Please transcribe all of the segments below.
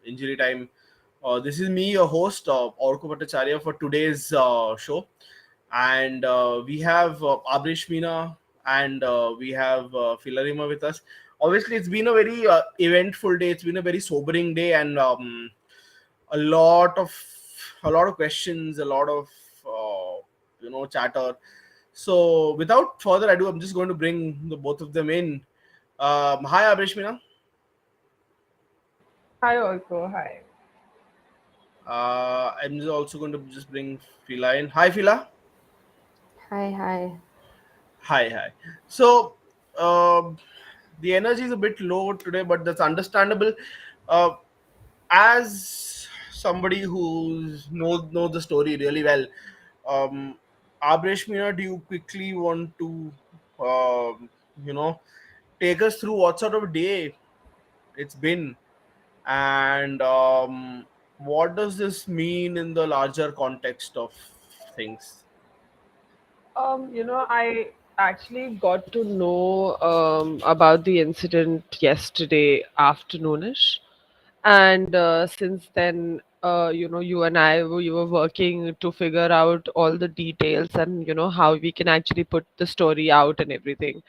injury time. This is me, your host, Orko Bhattacharya, for today's show. And we have Abreshmina and we have Philarima with us. Obviously, it's been a very eventful day. It's been a very sobering day, and a lot of questions, a lot of chatter. So, without further ado, I'm just going to bring the both of them in. Hi, Abreshmina. Hi, Orko. Hi. I'm just also going to just bring Fila in. Hi, Fila. Hi, hi. Hi. So, uh, the energy is a bit low today, but that's understandable. Uh, as somebody who knows the story really well, um, Abreshmina, do you quickly want to, you know, take us through what sort of day it's been, and what does this mean in the larger context of things? I actually got to know about the incident yesterday afternoonish, and since then, you and I we were working to figure out all the details and how we can actually put the story out and everything.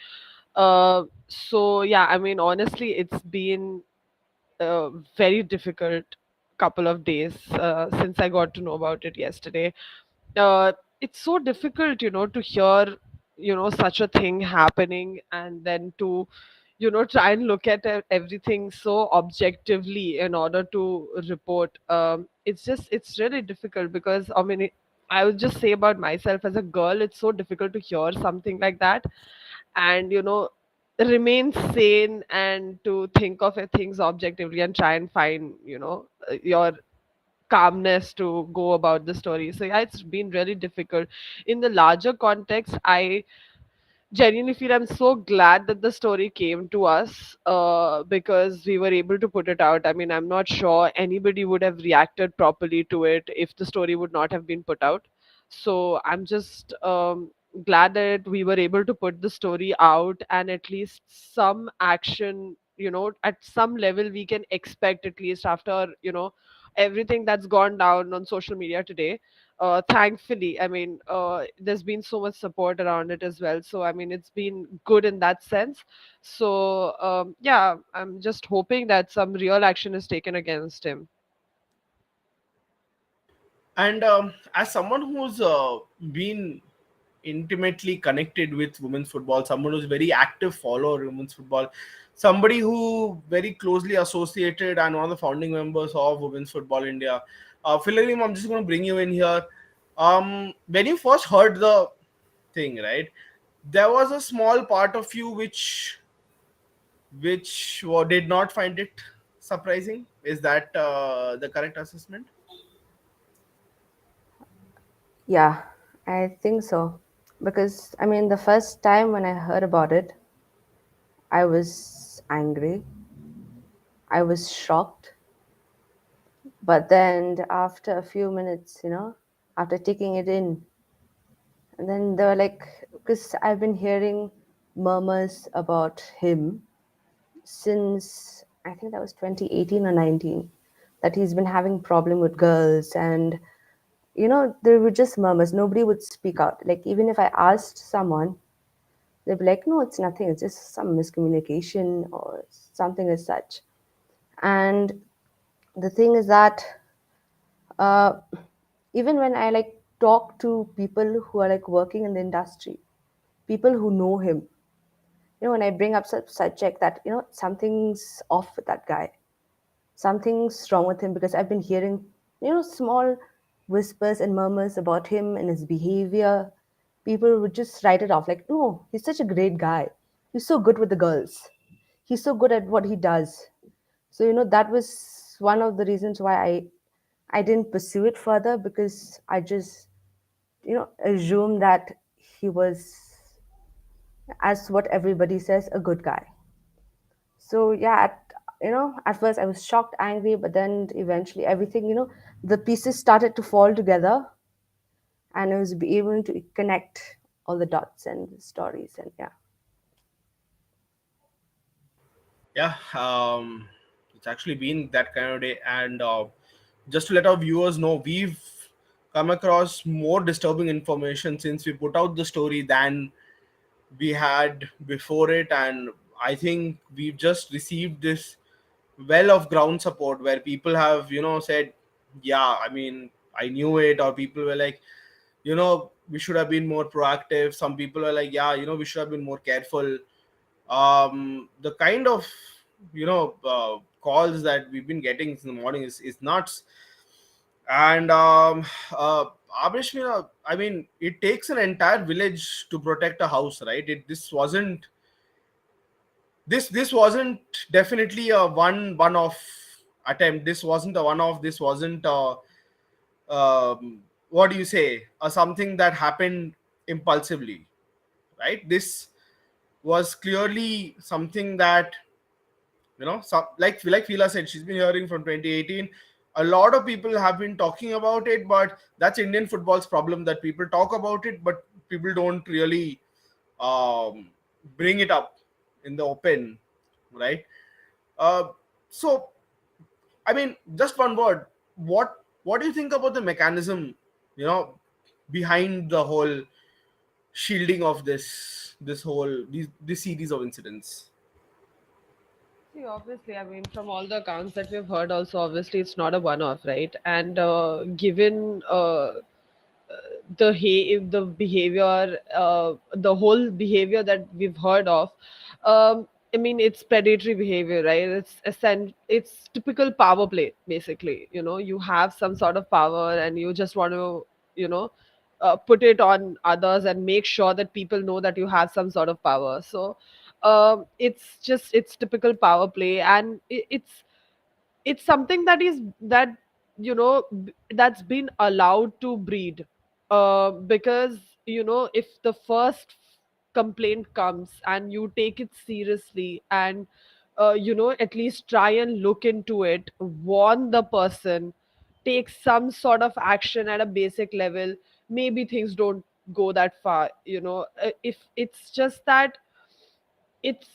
So yeah, I mean, honestly, it's been a very difficult couple of days since I got to know about it yesterday. It's so difficult, to hear, such a thing happening, and then to, try and look at everything so objectively in order to report. It's really difficult because, I mean, I would just say about myself as a girl, it's so difficult to hear something like that and, remain sane and to think of things objectively and try and find, your calmness to go about the story. So yeah, it's been really difficult. In the larger context, I genuinely feel I'm so glad that the story came to us because we were able to put it out. I mean, I'm not sure anybody would have reacted properly to it if the story would not have been put out. So I'm just glad that we were able to put the story out, and at least some action, at some level we can expect, at least after, everything that's gone down on social media today. Thankfully, I mean, there's been so much support around it as well, so I mean, it's been good in that sense. So yeah, I'm just hoping that some real action is taken against him. And as someone who's been intimately connected with women's football, someone who's very active follower of women's football, somebody who very closely associated and one of the founding members of Women's Football India, Philarim, I'm just going to bring you in here. When you first heard the thing, right, there was a small part of you which did not find it surprising. Is that the correct assessment? Yeah, I think so. Because, I mean, the first time when I heard about it, I was angry. I was shocked. But then after a few minutes, after taking it in, and then they were like, because I've been hearing murmurs about him since I think that was 2018 or 19, that he's been having problem with girls, and there were just murmurs. Nobody would speak out. Like, even if I asked someone, they'd be like, no, it's nothing. It's just some miscommunication or something as such. And the thing is that uh, even when I like talk to people who are like working in the industry, people who know him, when I bring up such subject that, something's off with that guy, something's wrong with him, because I've been hearing, small whispers and murmurs about him and his behavior. People would just write it off like, no, he's such a great guy. He's so good with the girls. He's so good at what he does. So, that was one of the reasons why I didn't pursue it further, because I just, assumed that he was, as what everybody says, a good guy. So yeah, at first I was shocked, angry, but then eventually everything, the pieces started to fall together, and I was be able to connect all the dots and the stories, and yeah. Yeah, It's actually been that kind of day. And just to let our viewers know, we've come across more disturbing information since we put out the story than we had before it. And I think we've just received this well of ground support where people have, said, yeah, I mean, I knew it. Or people were like, we should have been more proactive. Some people are like, yeah, we should have been more careful. The kind of calls that we've been getting in the morning is nuts. And Abreshmina, I mean, it takes an entire village to protect a house, right? This wasn't definitely a one-off attempt. This wasn't a one-off. This wasn't a, what do you say, something that happened impulsively, right? This was clearly something that, like Fila said, she's been hearing from 2018. A lot of people have been talking about it, but that's Indian football's problem, that people talk about it, but people don't really um, bring it up in the open, right? Uh, so, I mean, just one word. What do you think about the mechanism, you know, behind the whole shielding of this whole this series of incidents? See, obviously, I mean, from all the accounts that we've heard, also, obviously, it's not a one-off, right? And given the behavior, the whole behavior that we've heard of, I mean, it's predatory behavior, right? It's typical power play, basically. You have some sort of power, and you just want to, you know, put it on others and make sure that people know that you have some sort of power. So it's typical power play, and it's something that that's been allowed to breed, because if the first complaint comes and you take it seriously, and at least try and look into it, warn the person, take some sort of action at a basic level, maybe things don't go that far. If it's just that, it's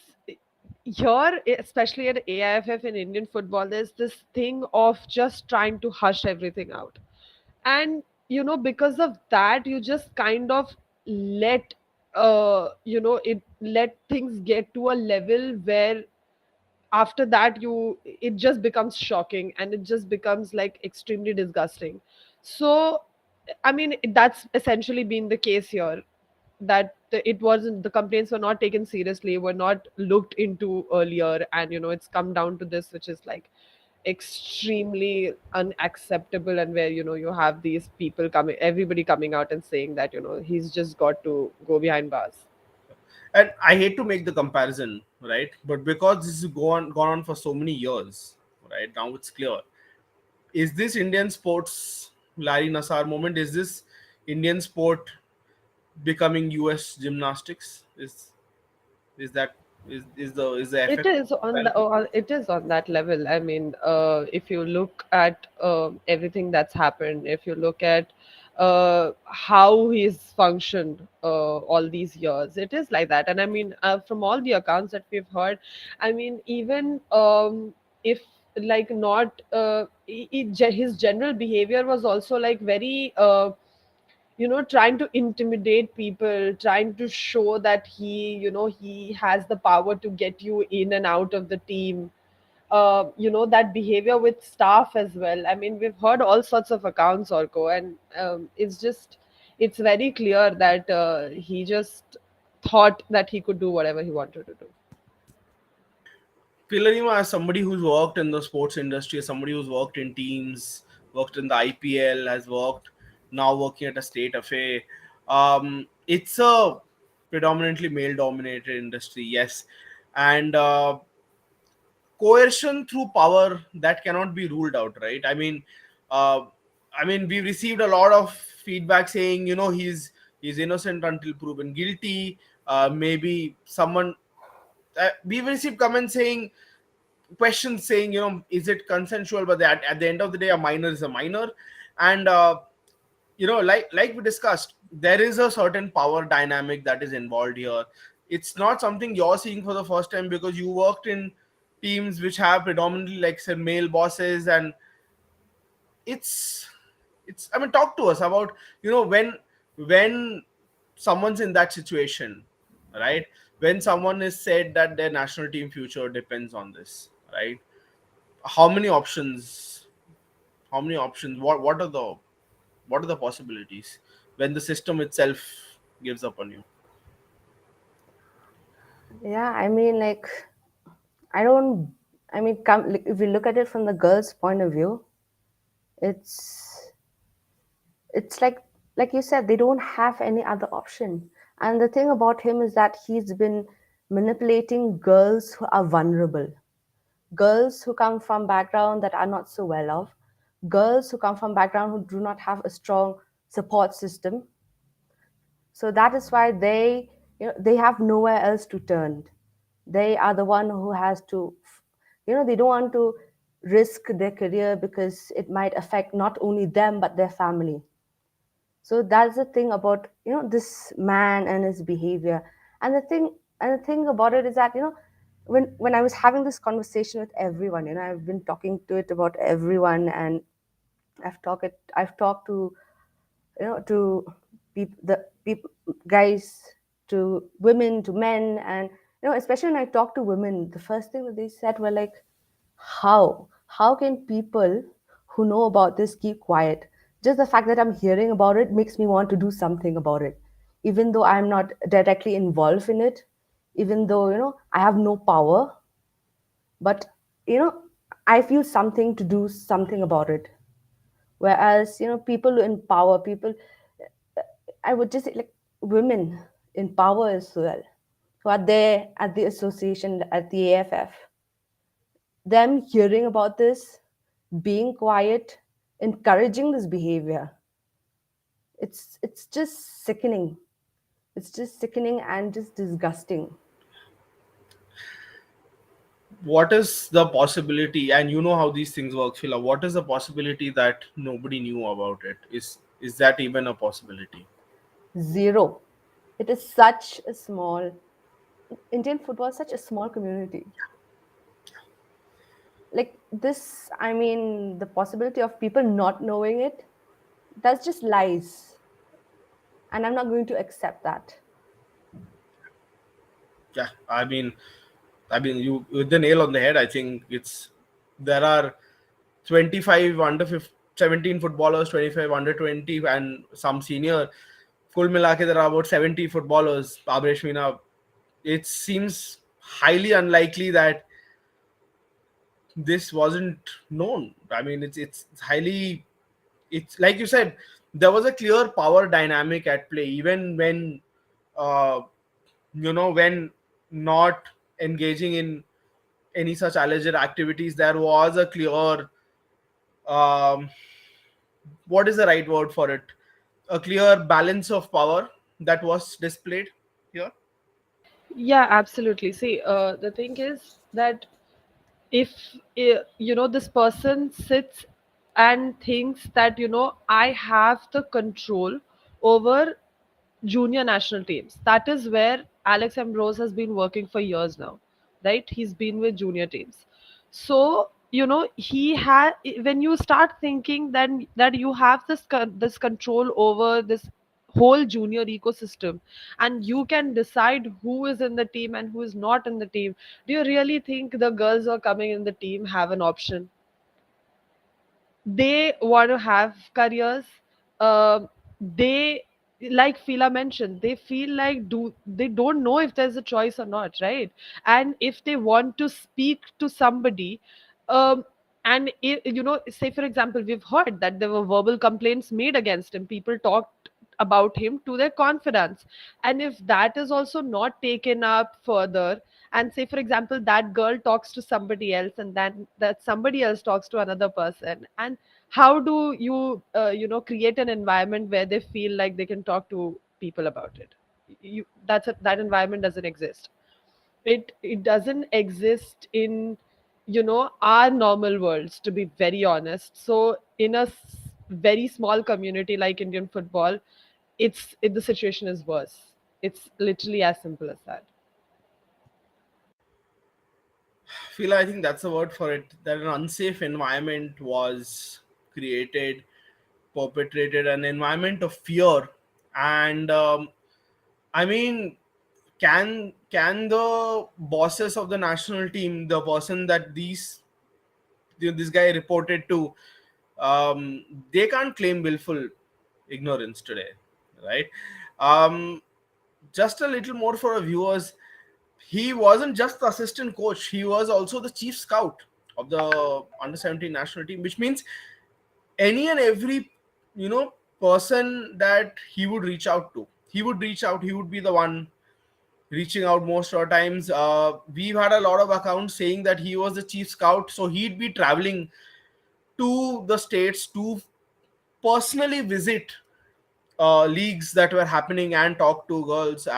here, especially at AIFF in Indian football, there's this thing of just trying to hush everything out. And because of that, you just kind of let it let things get to a level where after that it just becomes shocking, and it just becomes like extremely disgusting. So I mean, that's essentially been the case here, that it wasn't, the complaints were not taken seriously, were not looked into earlier, and it's come down to this, which is like extremely unacceptable, and where you have these people coming, everybody coming out and saying that he's just got to go behind bars. And I hate to make the comparison, right? But because this has gone on for so many years, right? Now it's clear. Is this Indian sports Larry Nassar moment? Is this Indian sport becoming US gymnastics? Is that is the It effect is on the developing? it is on that level. I mean, if you look at everything that's happened, if you look at how he's functioned all these years, it is like that. And I mean, from all the accounts that we've heard, I mean, even if like not his general behavior was also like very trying to intimidate people, trying to show that he has the power to get you in and out of the team. That behavior with staff as well. I mean, we've heard all sorts of accounts, Orko, and it's very clear that he just thought that he could do whatever he wanted to do. Philarima, as somebody who's worked in the sports industry, as somebody who's worked in teams, worked in the IPL, has worked now working at a state FA, it's a predominantly male-dominated industry, yes, and coercion through power, that cannot be ruled out, right? Uh, we received a lot of feedback saying, he's innocent until proven guilty. Maybe someone we've received comments saying, questions saying, is it consensual? But at the end of the day, a minor is a minor. And like we discussed, there is a certain power dynamic that is involved here. It's not something you're seeing for the first time, because you worked in teams which have predominantly, like say, male bosses, and it's I mean, talk to us about, when someone's in that situation, right? When someone is said that their national team future depends on this, right? How many options? How many options? What are the possibilities when the system itself gives up on you? Yeah, I mean, like, I don't, I mean, like, if we look at it from the girl's point of view, it's, it's like you said, they don't have any other option. And the thing about him is that he's been manipulating girls who are vulnerable, girls who come from background that are not so well off, girls who come from background who do not have a strong support system. So that is why they have nowhere else to turn. They are the one who has to, they don't want to risk their career because it might affect not only them but their family. So that's the thing about this man and his behavior. And the thing about it is that when I was having this conversation with everyone, I've been talking to it about everyone, and I've talked to the people, guys, to women, to men, and especially when I talk to women, the first thing that they said were like, how can people who know about this keep quiet? Just the fact that I'm hearing about it makes me want to do something about it, even though I'm not directly involved in it, even though I have no power, but you know I feel something to do something about it. Whereas people in power, people, I would just say, like, women in power as well, who are there at the association, at the AFF, them hearing about this, being quiet, encouraging this behavior, it's just sickening. It's just sickening and just disgusting. What is the possibility, and you know how these things work, Phila, what is the possibility that nobody knew about it? Is that even a possibility? Zero. It is such a small, Indian football is such a small community. Like this, I mean, the possibility of people not knowing it, that's just lies. And I'm not going to accept that. Yeah, I mean, you hit the nail on the head. I think there are 25 17 footballers, 25 under 20, and some senior. Kul milake, there are about 70 footballers. Abreshmina, it seems highly unlikely that this wasn't known. I mean, it's highly, it's like you said, there was a clear power dynamic at play, even uh, when not engaging in any such alleged activities. There was a clear, um, what is the right word for it, a clear balance of power that was displayed here. Yeah, absolutely. See, the thing is that if this person sits and thinks that I have the control over junior national teams, that is where Alex Ambrose has been working for years now, right? He's been with junior teams. So he had, when you start thinking then that you have this control over this whole junior ecosystem, and you can decide who is in the team and who is not in the team, do you really think the girls who are coming in the team have an option? They want to have careers. They, like Fila mentioned, they feel like they don't know if there's a choice or not, right? And if they want to speak to somebody, um, and say for example, we've heard that there were verbal complaints made against him. People talked about him to their confidence, and if that is also not taken up further, and say for example that girl talks to somebody else, and then that somebody else talks to another person, and how do you create an environment where they feel like they can talk to people about it? That environment doesn't exist. It doesn't exist in our normal worlds, to be very honest. So in a very small community like Indian football, the situation is worse. It's literally as simple as that. feel I think that's the word for it, that an unsafe environment was created, perpetrated, an environment of fear. And I mean, can the bosses of the national team, the person that this guy reported to, they can't claim willful ignorance today, right? um, just a little more for our viewers, he wasn't just the assistant coach, he was also the chief scout of the under 17 national team, which means any and every, you know, person that he would reach out to, he would be the one reaching out most of the times. We've had a lot of accounts saying that he was the chief scout, so he'd be traveling to the states to personally visit leagues that were happening and talk to girls.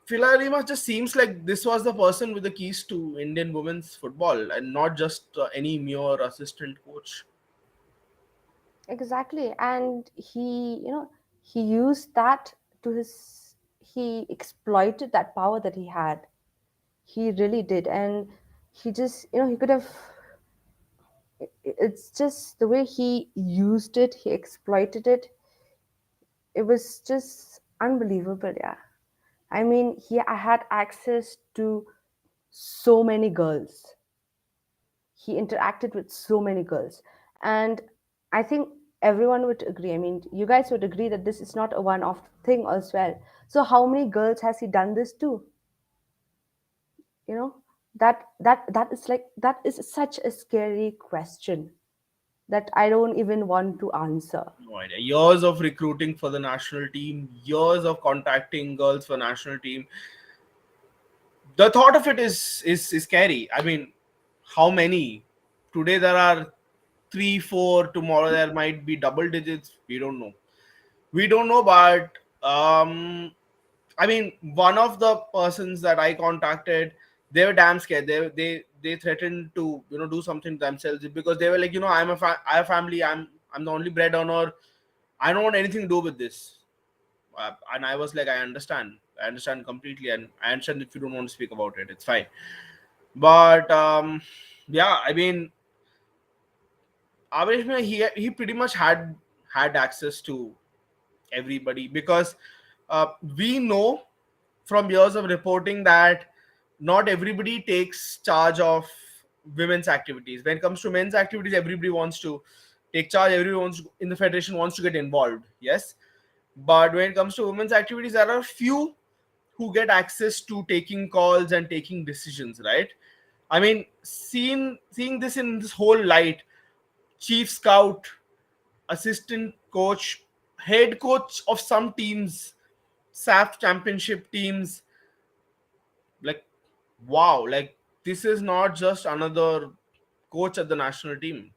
Philarima just seems like this was the person with the keys to Indian women's football, and not just any mere assistant coach. Exactly. And he used that to his, he exploited that power that he had. He really did. And he just, he could have, it's just the way he used it, he exploited it. It was just unbelievable, yeah. I mean, I had access to so many girls. He interacted with so many girls. And I think everyone would agree. I mean, you guys would agree that this is not a one off thing as well. So, how many girls has he done this to? You know, that is like, that is such a scary question that I don't even want to answer. No idea. Years of recruiting for the national team, years of contacting girls for national team. The thought of it is scary. I mean, how many? Today there are three, four. Tomorrow there might be double digits. We don't know. We don't know, but I mean, one of the persons that I contacted, they were damn scared. They threatened to, you know, do something themselves, because they were like, you know, I have family. I'm the only bread earner. I don't want anything to do with this. And I was like, I understand completely, and I understand if you don't want to speak about it, it's fine. But yeah, I mean, Abreshmina, he pretty much had access to everybody, because we know from years of reporting that not everybody takes charge of women's activities. When it comes to men's activities, everybody wants to take charge, everyone wants to, in the federation, wants to get involved, yes. But when it comes to women's activities, there are few who get access to taking calls and taking decisions, right? I mean, seeing this in this whole light, chief scout, assistant coach, head coach of some teams, SAF championship teams, like, wow, like, this is not just another coach at the national team.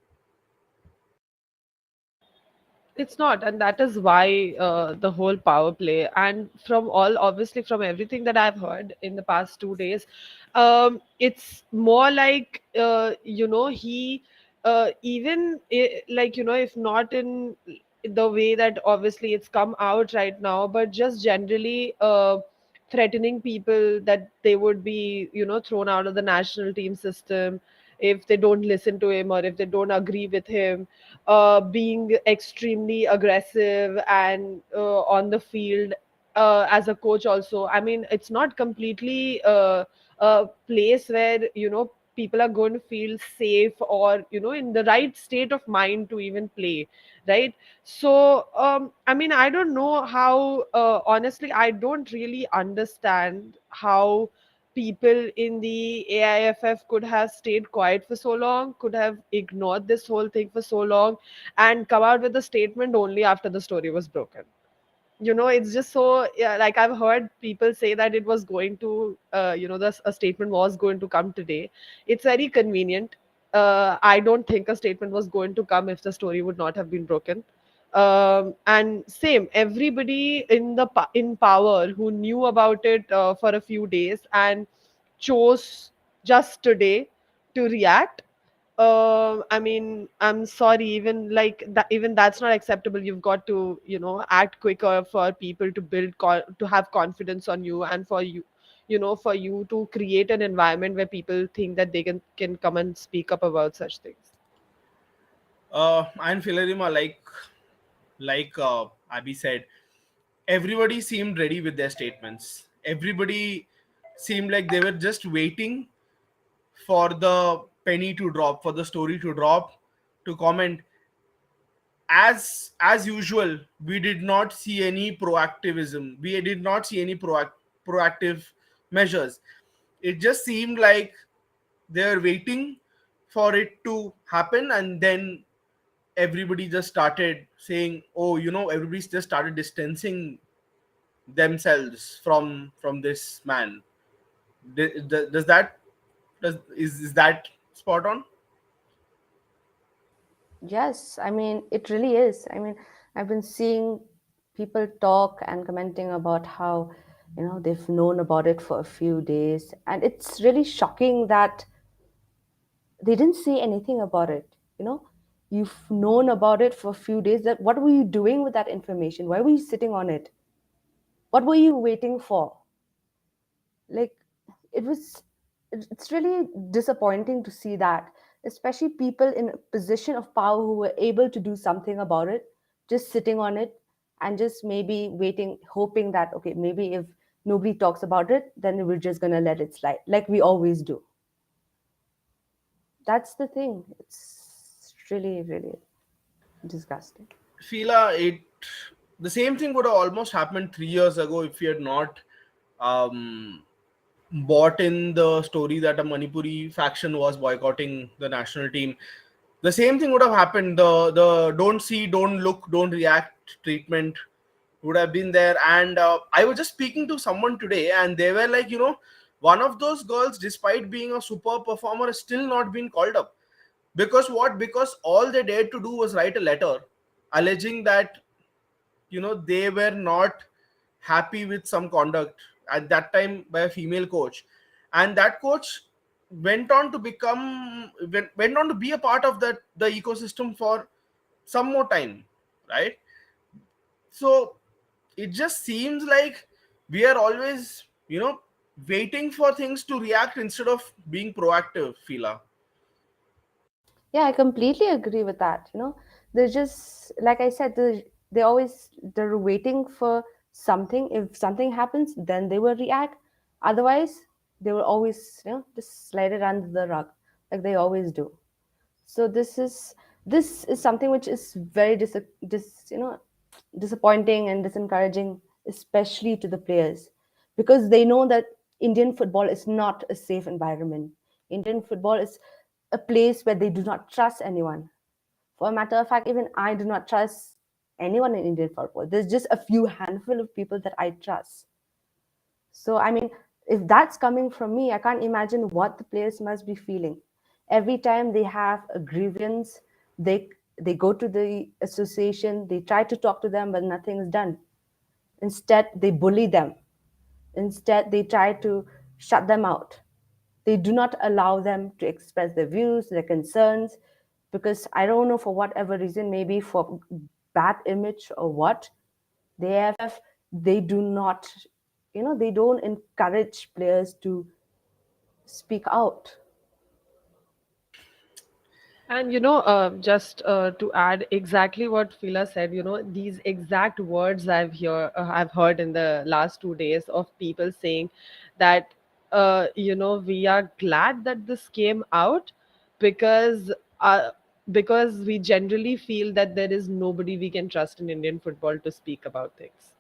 It's not, and that is why the whole power play. And from all, obviously, from everything that I've heard in the past 2 days, it's more like, he, even like, if not in the way that obviously it's come out right now, but just generally threatening people that they would be, thrown out of the national team system if they don't listen to him or if they don't agree with him, being extremely aggressive and on the field as a coach also. I mean, it's not completely a place where, people are going to feel safe or, in the right state of mind to even play, right? So I mean, I don't know how, honestly, I don't really understand how people in the AIFF could have stayed quiet for so long, could have ignored this whole thing for so long, and come out with a statement only after the story was broken. It's just so, yeah, like I've heard people say that it was going to, a statement was going to come today. It's very convenient. I don't think a statement was going to come if the story would not have been broken. And same, everybody in power who knew about it for a few days and chose just today to react. I mean, I'm sorry, even like that, even that's not acceptable. You've got to, act quicker for people to to have confidence on you, and for for you to create an environment where people think that they can come and speak up about such things. And Philarima, like Abby said, everybody seemed ready with their statements. Everybody seemed like they were just waiting for the penny to drop, for the story to drop, to comment. As usual, we did not see any proactivism. We did not see any proactive measures. It just seemed like they were waiting for it to happen, and then everybody just started saying, oh, everybody just started distancing themselves from this man. Does that is that spot on? Yes, I mean, it really is. I mean, I've been seeing people talk and commenting about how, they've known about it for a few days. And it's really shocking that they didn't say anything about it. You know, you've known about it for a few days. That what were you doing with that information? Why were you sitting on it? What were you waiting for? Like, it was, it's really disappointing to see that, especially people in a position of power who were able to do something about it, just sitting on it and just maybe waiting, hoping that, okay, maybe if nobody talks about it, then we're just going to let it slide like we always do. That's the thing. It's really, really disgusting. Fila, the same thing would have almost happened 3 years ago if we had not um, bought in the story that a Manipuri faction was boycotting the national team. The same thing would have happened. The don't see, don't look, don't react treatment would have been there. And I was just speaking to someone today, and they were like, one of those girls, despite being a super performer, has still not been called up. Because what? Because all they dared to do was write a letter alleging that they were not happy with some conduct at that time by a female coach, and that coach went on to be a part of the ecosystem for some more time, right? So it just seems like we are always waiting for things to react instead of being proactive, Fila. Yeah, I completely agree with that. They're just like I said, they're waiting for something. If something happens, then they will react. Otherwise, they will always, just slide it under the rug, like they always do. So this is something which is very disappointing and disencouraging, especially to the players, because they know that Indian football is not a safe environment. Indian football is a place where they do not trust anyone. For a matter of fact, even I do not trust anyone in Indian football. There's just a few handful of people that I trust. So, I mean, if that's coming from me, I can't imagine what the players must be feeling. Every time they have a grievance, they go to the association, they try to talk to them, but nothing is done. Instead, they bully them. Instead, they try to shut them out. They do not allow them to express their views, their concerns, because I don't know, for whatever reason, maybe for bad image or what, the AIFF, they do not, they don't encourage players to speak out. And just to add exactly what Phila said, these exact words I've heard in the last 2 days of people saying that we are glad that this came out because uh, because we generally feel that there is nobody we can trust in Indian football to speak about things.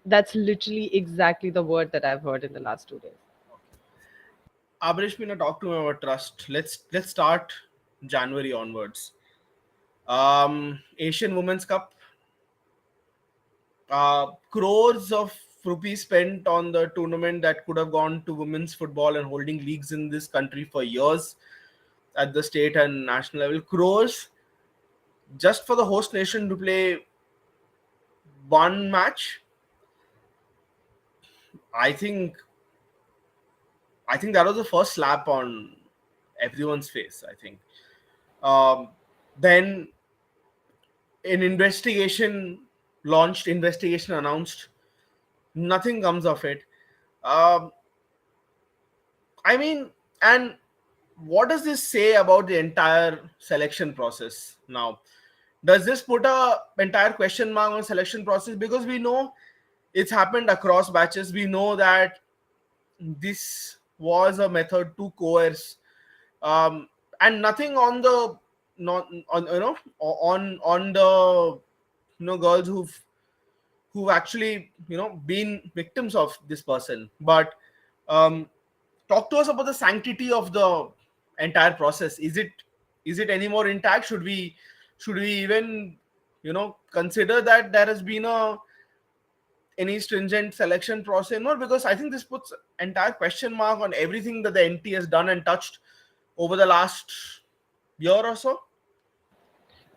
That's literally exactly the word that I've heard in the last 2 days. Abreshmina, talk to me about trust. Let's start January onwards. Asian Women's Cup, crores of rupees spent on the tournament that could have gone to women's football and holding leagues in this country for years at the state and national level. Crores just for the host nation to play one match. I think I think that was the first slap on everyone's face. I think. Um, then an investigation announced. Nothing comes of it. I mean, and what does this say about the entire selection process now? Does this put a entire question mark on selection process? Because we know it's happened across batches. We know that this was a method to coerce, and nothing on the, not on, on the, girls who've actually, been victims of this person. But um, talk to us about the sanctity of the entire process. Is it any more intact? Should we even, consider that there has been a any stringent selection process? No, because I think this puts entire question mark on everything that the NT has done and touched over the last year or so.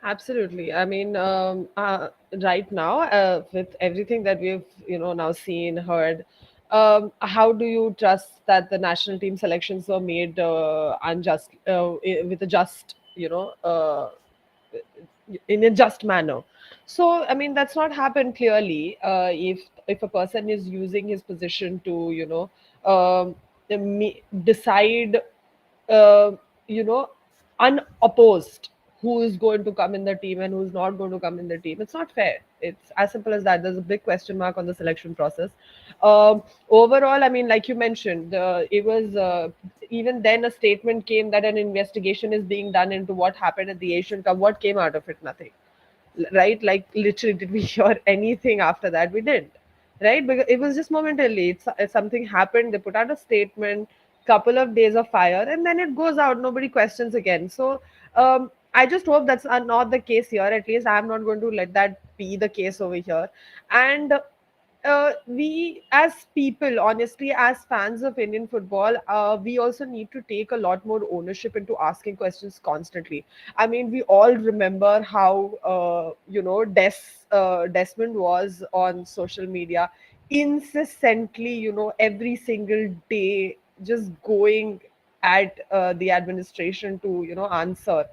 Absolutely. I mean, right now, with everything that we've, now seen, heard, how do you trust that the national team selections were made unjust, with a just, in a just manner? So, I mean, that's not happened clearly. If a person is using his position to, decide, uh, you know, unopposed who is going to come in the team and who's not going to come in the team. It's not fair. It's as simple as that. There's a big question mark on the selection process. Overall, I mean, like you mentioned, it was even then a statement came that an investigation is being done into what happened at the Asian Cup. What came out of it? Nothing, right? Like literally, did we hear anything after that? We didn't, right? Because it was just momentarily. Something happened. They put out a statement, couple of days of fire, and then it goes out. Nobody questions again. So I just hope that's not the case here. At least I'm not going to let that be the case over here. And we as people, honestly, as fans of Indian football, we also need to take a lot more ownership into asking questions constantly. I mean, we all remember how Desmond was on social media incessantly, every single day, just going at the administration to answer.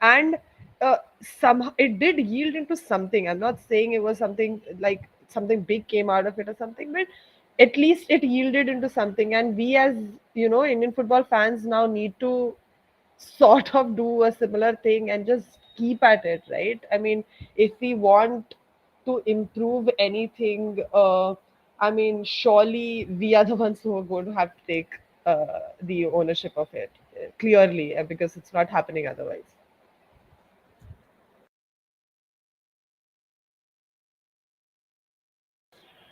And somehow it did yield into something. I'm not saying it was something like something big came out of it or something, but at least it yielded into something. And we, as Indian football fans, now need to sort of do a similar thing and just keep at it, right? I mean, if we want to improve anything, I mean, surely we are the ones who are going to have to take the ownership of it, clearly, because it's not happening otherwise.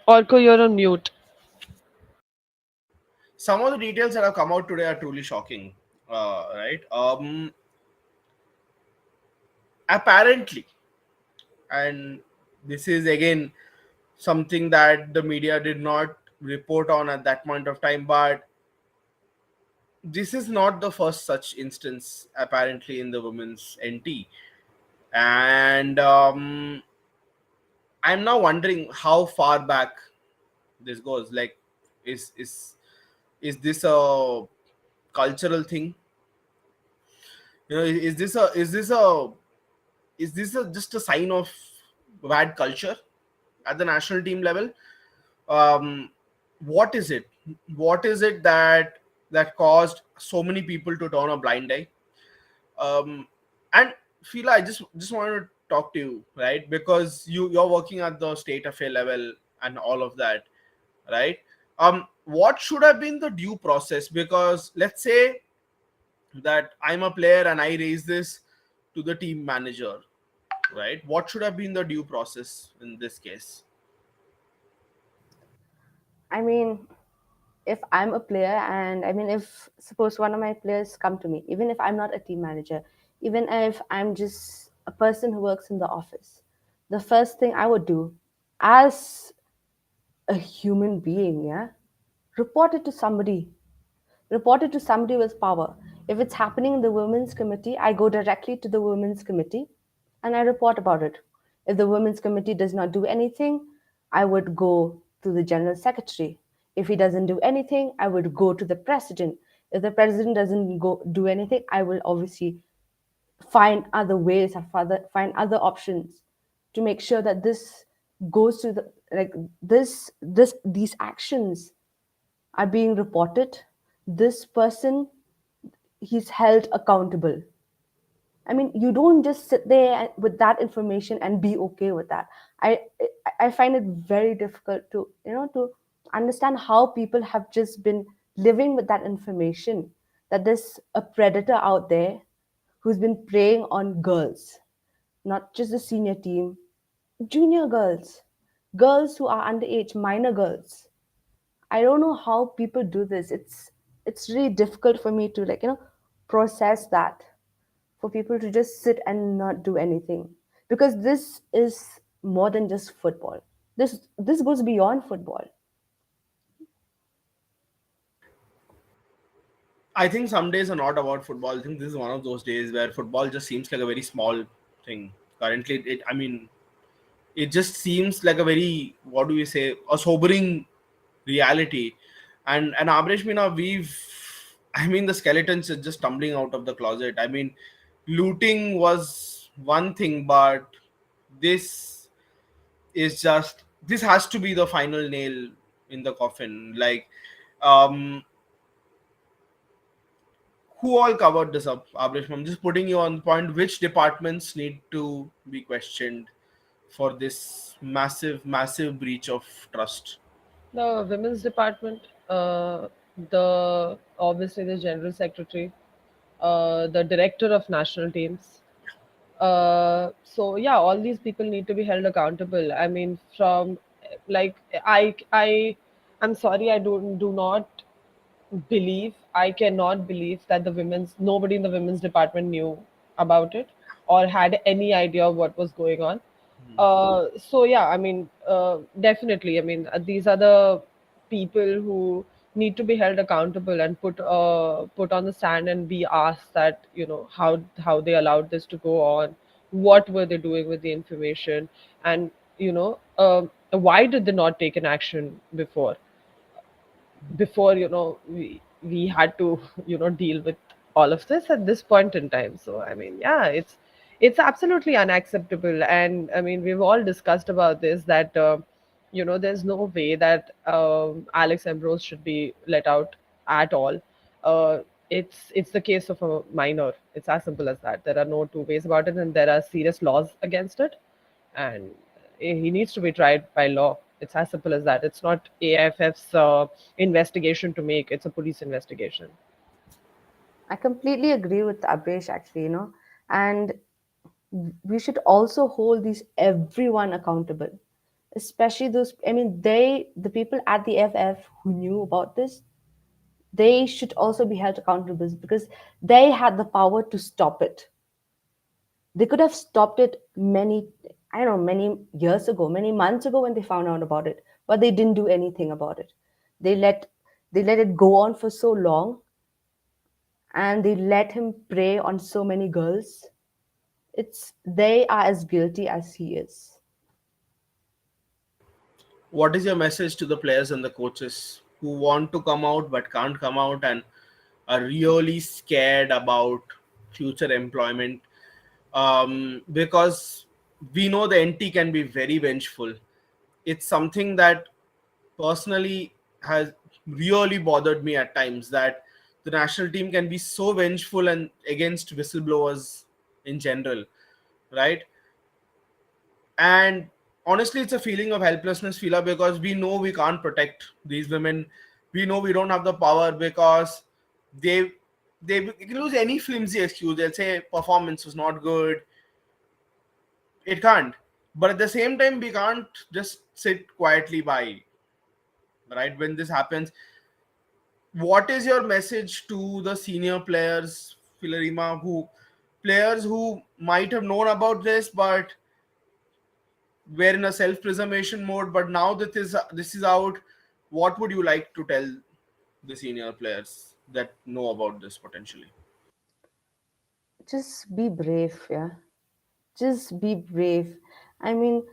Orko, you're on mute. Some of the details that have come out today are truly shocking. Right? Apparently, and this is again something that the media did not report on at that point of time, but this is not the first such instance apparently in the women's NT. And I'm now wondering how far back this goes. Like, is this a cultural thing? Is this a just a sign of bad culture at the national team level? um what is it? What is it that caused so many people to turn a blind eye? And Fila, I just wanted to talk to you, right? Because you're working at the state affair level and all of that, right? What should have been the due process? Because let's say that I'm a player and I raise this to the team manager, right? What should have been the due process in this case? I mean, if I'm a player, and I mean, if suppose one of my players come to me, even if I'm not a team manager, even if I'm just a person who works in the office, the first thing I would do as a human being, yeah, report it to somebody. Report it to somebody with power. If it's happening in the women's committee, I go directly to the women's committee and I report about it. If the women's committee does not do anything, I would go to the general secretary. If he doesn't do anything, I would go to the president. If the president doesn't go do anything, I will obviously find other ways or find other options to make sure that this goes to the, like, these actions are being reported. this person, he's held accountable. I mean, you don't just sit there with that information and be okay with that. I find it very difficult to, to understand how people have just been living with that information, that there's a predator out there who's been preying on girls, not just the senior team, junior girls, girls who are underage, minor girls. I don't know how people do this. It's really difficult for me to, process that, for people to just sit and not do anything, because this is more than just football. This goes beyond football. I think some days are not about football. I think this is one of those days where football just seems like a very small thing. Currently, I mean, it just seems like a very, what do we say, a sobering reality. And Abreshmina, I mean, the skeletons are just tumbling out of the closet. I mean, looting was one thing, but this this has to be the final nail in the coffin. Like, um who all covered this up, Abrish? I'm just putting you on the point. Which departments need to be questioned for this massive breach of trust? The women's department, the obviously the general secretary, the director of national teams. So yeah, all these people need to be held accountable. I mean, from like I'm sorry, I do not believe I cannot believe that the women's nobody in the women's department knew about it or had any idea of what was going on. So yeah, I mean, definitely, I mean, these are the people who need to be held accountable and put on the stand and be asked that, how they allowed this to go on, what were they doing with the information, and why did they not take an action before we had to deal with all of this at this point in time. So I mean, yeah, it's absolutely unacceptable. And I mean, we've all discussed about this, that there's no way that Alex Ambrose should be let out at all. It's the case of a minor. It's as simple as that. There are no two ways about it, and there are serious laws against it, and he needs to be tried by law. It's as simple as that. It's not AIFF's investigation to make. It's a police investigation. I completely agree with Abresh, actually, and we should also hold these everyone accountable, especially those. I mean, the people at the FF who knew about this, they should also be held accountable, because they had the power to stop it. They could have stopped it many, I don't know, many years ago, many months ago, when they found out about it, but they didn't do anything about it. They let it go on for so long, and they let him prey on so many girls. They are as guilty as he is. What is your message to the players and the coaches who want to come out but can't come out and are really scared about future employment? Because we know the NT can be very vengeful. It's something that personally has really bothered me at times, that the national team can be so vengeful and against whistleblowers in general, right? And honestly, it's a feeling of helplessness, Fila, because we know we can't protect these women. We know we don't have the power, because they they can use any flimsy excuse. They'll say performance was not good. It can't. But at the same time, we can't just sit quietly by, right, when this happens. What is your message to the senior players, Philarima, who players who might have known about this but were in a self-preservation mode, but now that this is out, what would you like to tell the senior players that know about this potentially? Just be brave, yeah. Just be brave. I mean,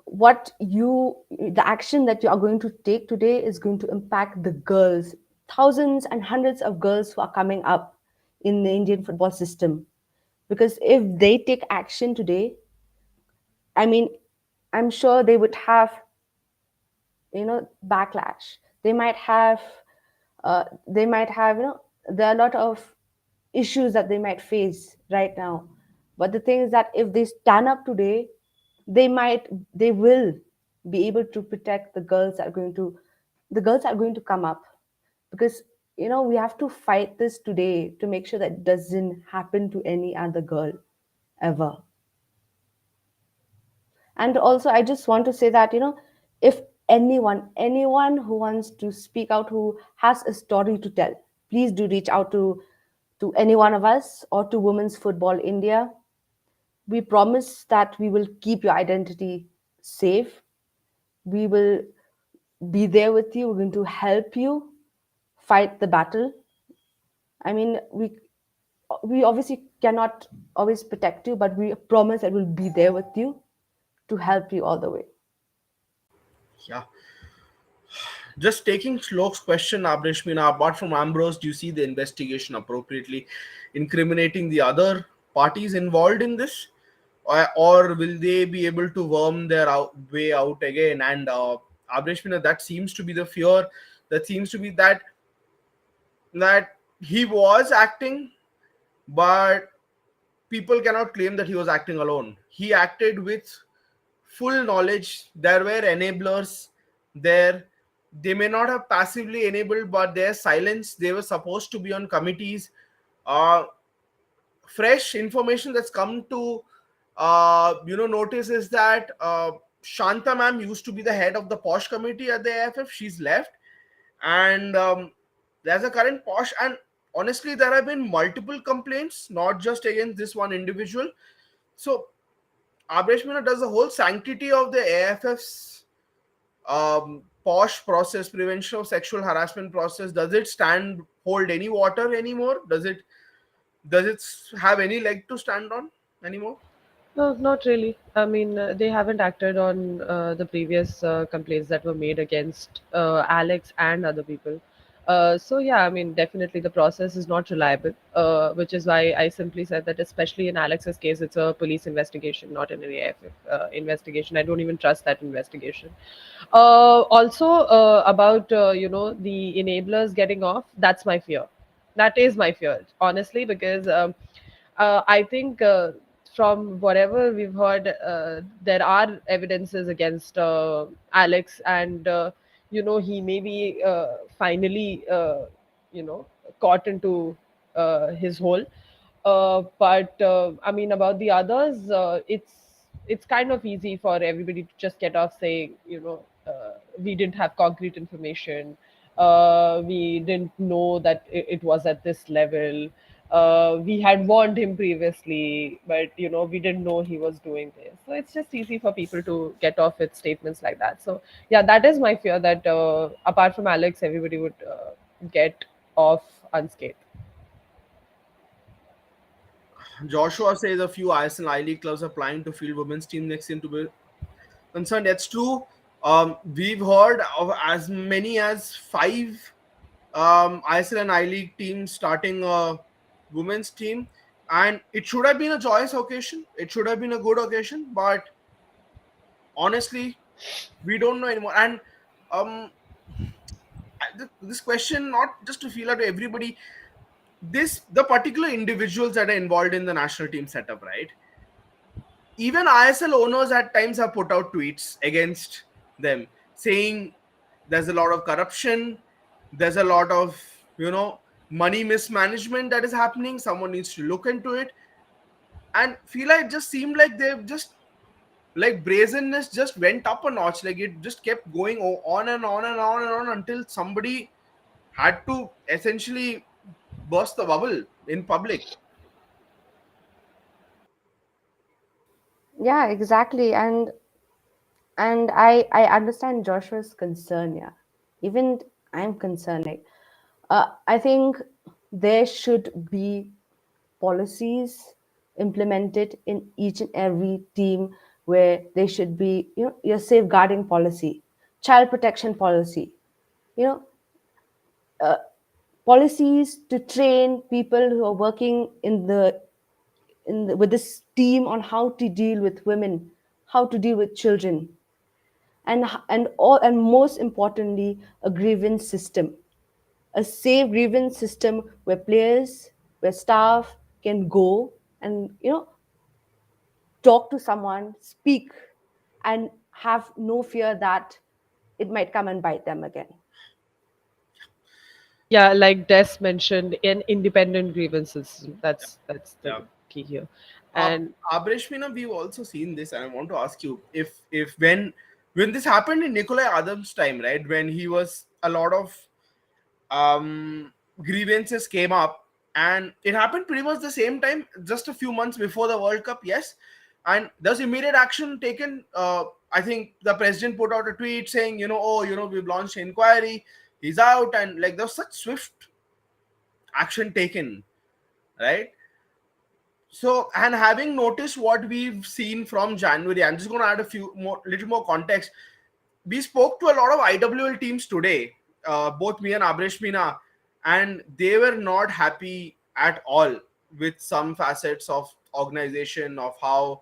the action that you are going to take today is going to impact the girls, thousands and hundreds of girls who are coming up in the Indian football system. Because if they take action today, I mean, I'm sure they would have, backlash. They might have They might have, there are a lot of issues that they might face right now. But the thing is that if they stand up today, they will be able to protect the girls that are going to come up. Because, we have to fight this today to make sure that it doesn't happen to any other girl ever. And also, I just want to say that, if anyone who wants to speak out, who has a story to tell, please do reach out to any one of us or to Women's Football India. We promise that we will keep your identity safe. We will be there with you. We're going to help you fight the battle. I mean, we obviously cannot always protect you, but we promise that we'll be there with you to help you all the way. Yeah. Just taking Shlok's question, Abreshmina, apart from Ambrose, do you see the investigation appropriately incriminating the other parties involved in this? Or will they be able to worm their way out again? And Abreshmina, that seems to be the fear. That seems to be that he was acting, but people cannot claim that he was acting alone. He acted with full knowledge. There were enablers there. They may not have passively enabled, but their silence, they were supposed to be on committees. Uh, Fresh information that's come to notice is that Shanta ma'am used to be the head of the posh committee at the AIFF. She's left, and there's a current posh. And honestly, there have been multiple complaints, not just against this one individual. So Abreshmina, does the whole sanctity of the AIFF's posh process, prevention of sexual harassment process, does it hold any water anymore? Does it have any leg to stand on anymore? No, not really. I mean, they haven't acted on the previous complaints that were made against Alex and other people. So yeah, I mean, definitely the process is not reliable, which is why I simply said that, especially in Alex's case, it's a police investigation, not an AIFF investigation. I don't even trust that investigation. Also, about the enablers getting off, that's my fear. That is my fear, honestly, because I think from whatever we've heard, there are evidences against Alex, and he may be finally caught into his hole. But I mean, about the others, it's kind of easy for everybody to just get off saying, we didn't have concrete information, we didn't know that it was at this level, we had warned him previously, but we didn't know he was doing this. So it's just easy for people to get off with statements like that. So yeah, that is my fear, that apart from Alex, everybody would get off unscathed. Joshua says a few ISL I League clubs are planning to field women's team next seem to be concerned. That's true. We've heard of as many as five ISL and I League teams starting a women's team, and it should have been a joyous occasion. It should have been a good occasion, but honestly, we don't know anymore. And um, this question, not just to feel out to everybody, the particular individuals that are involved in the national team setup, right? Even ISL owners at times have put out tweets against them, saying there's a lot of corruption, there's a lot of money mismanagement that is happening. Someone needs to look into it. And feel like it just seemed like they've just, like, brazenness just went up a notch. Like, it just kept going on and on and on and on until somebody had to essentially burst the bubble in public. Yeah, exactly. And I understand Joshua's concern. Yeah, even I'm concerned. Like, I think there should be policies implemented in each and every team, where there should be, your safeguarding policy, child protection policy, you know policies to train people who are working with this team on how to deal with women, how to deal with children, and most importantly, a grievance system. a safe grievance system where players, where staff can go and talk to someone, speak, and have no fear that it might come and bite them again. Yeah, like Des mentioned, an independent grievances. Yeah, That's yeah. the key here. Uh, And Abreshmina, we've also seen this, and I want to ask you if when this happened in Nikolai Adam's time, right, when he was a lot of grievances came up, and it happened pretty much the same time, just a few months before the World Cup, yes, and there's immediate action taken. I think the president put out a tweet saying, oh, we've launched inquiry, he's out, and like there was such swift action taken, right? So, and having noticed what we've seen from January, I'm just going to add a few more, little more context. We spoke to a lot of IWL teams today, both me and Abreshmina, and they were not happy at all with some facets of organization, of how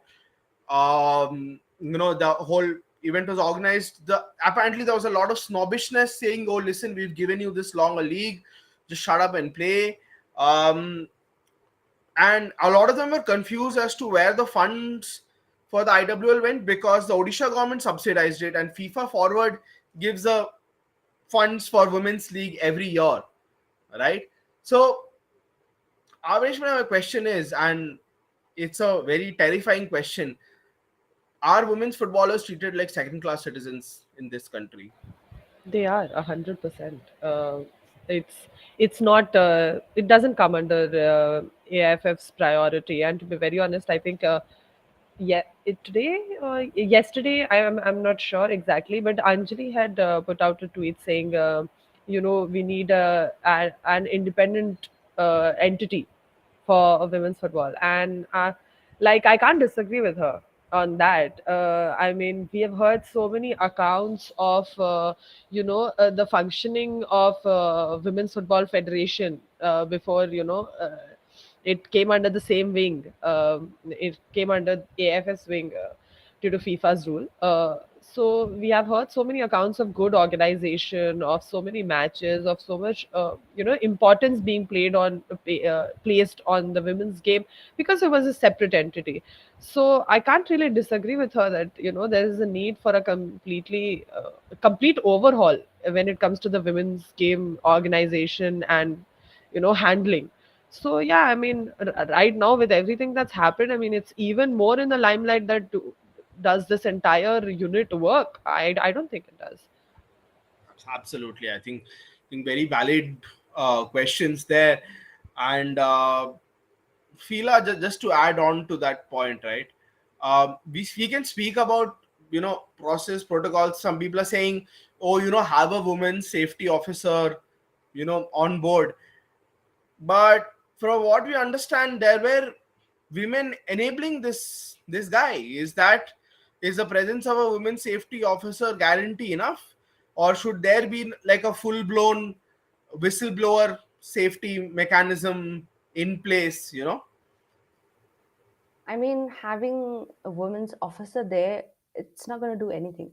the whole event was organized. Apparently there was a lot of snobbishness saying, "Oh, listen, we've given you this long a league, just shut up and play." Um, and a lot of them were confused as to where the funds for the IWL went, because the Odisha government subsidized it, and FIFA Forward gives the funds for Women's League every year, right? So, Avesh, my question is, and it's a very terrifying question: are women's footballers treated like second-class citizens in this country? they are 100%. It's it's not. It doesn't come under AIFF's priority. And to be very honest, I think yeah, today or yesterday, I'm not sure exactly, but Anjali had put out a tweet saying, we need an independent entity for women's football, and like I can't disagree with her on that. I mean, we have heard so many accounts of the functioning of women's football federation before it came under the same wing. It came under AFS wing due to FIFA's rule. So we have heard so many accounts of good organization, of so many matches, of so much importance being placed on the women's game because it was a separate entity. So I can't really disagree with her that there is a need for a complete overhaul when it comes to the women's game organization and handling. So yeah, I mean, right now with everything that's happened, I mean, it's even more in the limelight that does this entire unit work? I don't think it does. Absolutely, I think very valid questions there, and Fila, just to add on to that point, right? We can speak about process protocols. Some people are saying, oh, have a woman safety officer, on board. But from what we understand, there were women enabling this guy. Is the presence of a women safety officer guarantee enough, or should there be like a full blown whistleblower safety mechanism in place? I mean, having a women's officer there, it's not going to do anything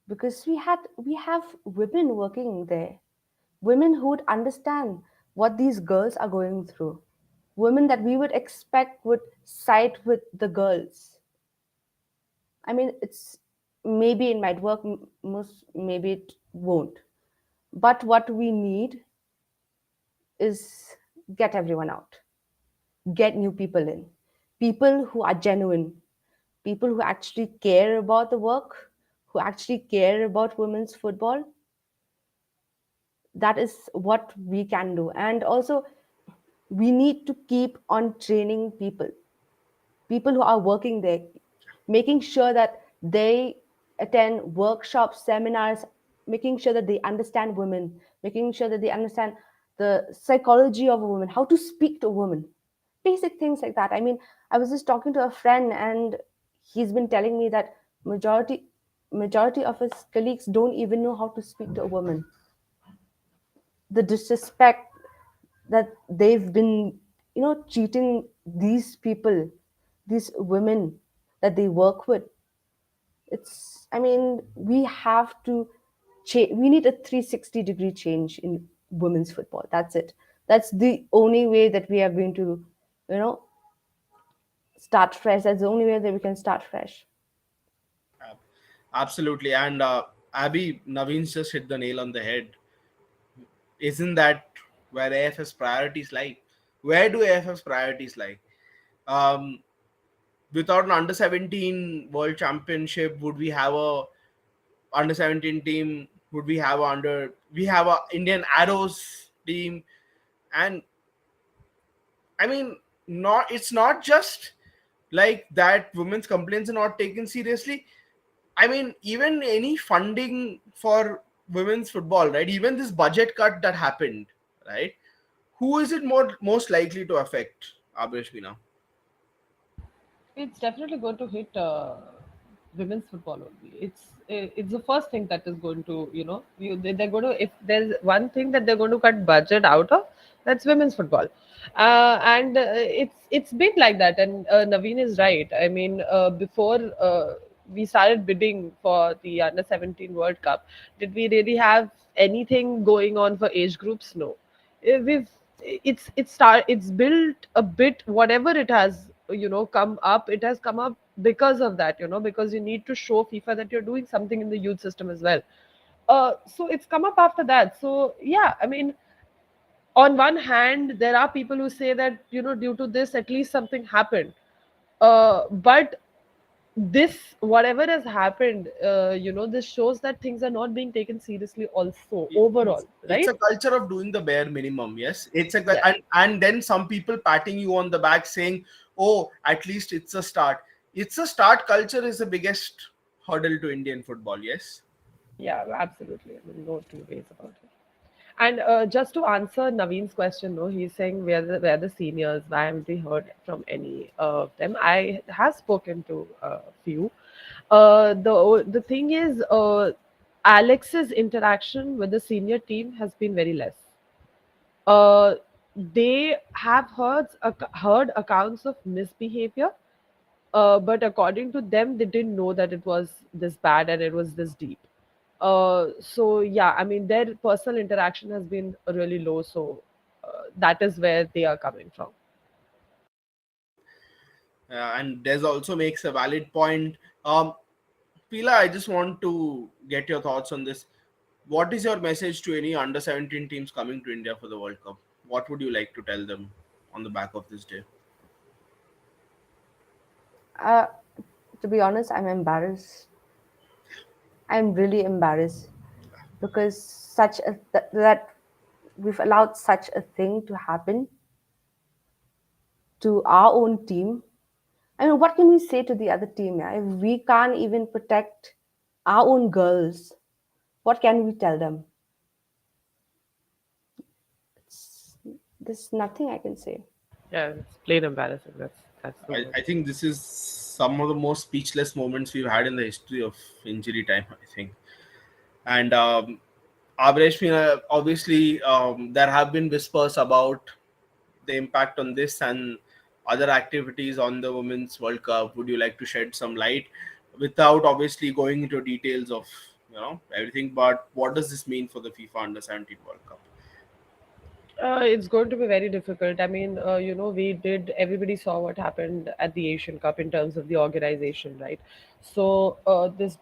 because we have women working there, women who would understand what these girls are going through, women that we would expect would side with the girls. I mean, it's maybe it might work, most maybe it won't. But what we need is get everyone out, get new people in, people who are genuine, people who actually care about the work, who actually care about women's football. That is what we can do. And also, we need to keep on training people who are working there, making sure that they attend workshops, seminars, making sure that they understand women, making sure that they understand the psychology of a woman, how to speak to a woman, basic things like that. I mean, I was just talking to a friend, and he's been telling me that majority of his colleagues don't even know how to speak to a woman. The disrespect that they've been treating these people, these women that they work with, it's, I mean, we have to change. We need a 360-degree change in women's football. That's it. That's the only way that we are going to, you know, start fresh. That's the only way that we can start fresh. Absolutely. And Abby, Naveen's just hit the nail on the head. Isn't that where AFF's priorities lie? Where do AFF's priorities lie? Um, Without an under 17 world championship, would we have a under 17 team? Would we have a under? We have a Indian Arrows team, and I mean, not. It's not just like that. Women's complaints are not taken seriously. I mean, even any funding for women's football, right? Even this budget cut that happened, right? Who is it most likely to affect, Abreshmina? It's definitely going to hit women's football only. It's the first thing that is going to, they're going to, if there's one thing that they're going to cut budget out of, that's women's football. And it's been like that. And Naveen is right. I mean, before we started bidding for the under 17 World Cup, did we really have anything going on for age groups? No. We've it's built a bit, whatever it has, come up, it has come up because of that, because you need to show FIFA that you're doing something in the youth system as well. So it's come up after that. So yeah, I mean, on one hand there are people who say that, due to this at least something happened. But this, whatever has happened, this shows that things are not being taken seriously also overall, It's a right? culture of doing the bare minimum. Yes, it's a Yeah. and then some people patting you on the back saying, "Oh, at least it's a start." It's a start. Culture is the biggest hurdle to Indian football. Yes. Yeah, absolutely. I mean, no two ways about it. And just to answer Naveen's question, no, he's saying where the seniors. Why haven't we heard from any of them? I have spoken to a few. The thing is, Alex's interaction with the senior team has been very less. Uh, they have heard accounts of misbehavior, but according to them, they didn't know that it was this bad and it was this deep. So yeah, I mean, their personal interaction has been really low. So that is where they are coming from. And Des also makes a valid point. Pila, I just want to get your thoughts on this. What is your message to any under 17 teams coming to India for the World Cup? What would you like to tell them on the back of this day? Uh, to be honest, I'm embarrassed. I'm really embarrassed because that we've allowed such a thing to happen to our own team. I mean, what can we say to the other team? Yeah? If we can't even protect our own girls, what can we tell them? It's, there's nothing I can say. Yeah, it's plain embarrassing. That's the word. I think this is some of the most speechless moments we've had in the history of injury time, I think. And Abreshmina, obviously, there have been whispers about the impact on this and other activities on the Women's World Cup. Would you like to shed some light without obviously going into details of everything? But what does this mean for the FIFA Under 17 World Cup? It's going to be very difficult. I mean, everybody saw what happened at the Asian Cup in terms of the organization, right? So this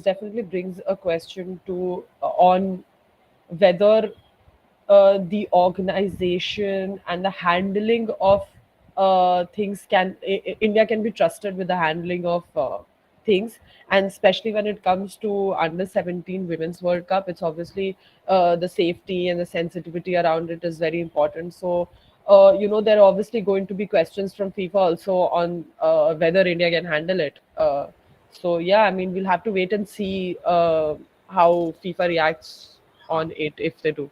definitely brings a question to on whether the organization and the handling of things India can be trusted with the handling of things, and especially when it comes to under 17 women's World Cup, it's obviously the safety and the sensitivity around it is very important. So there are obviously going to be questions from FIFA also on whether India can handle it. So yeah, I mean, we'll have to wait and see how FIFA reacts on it if they do.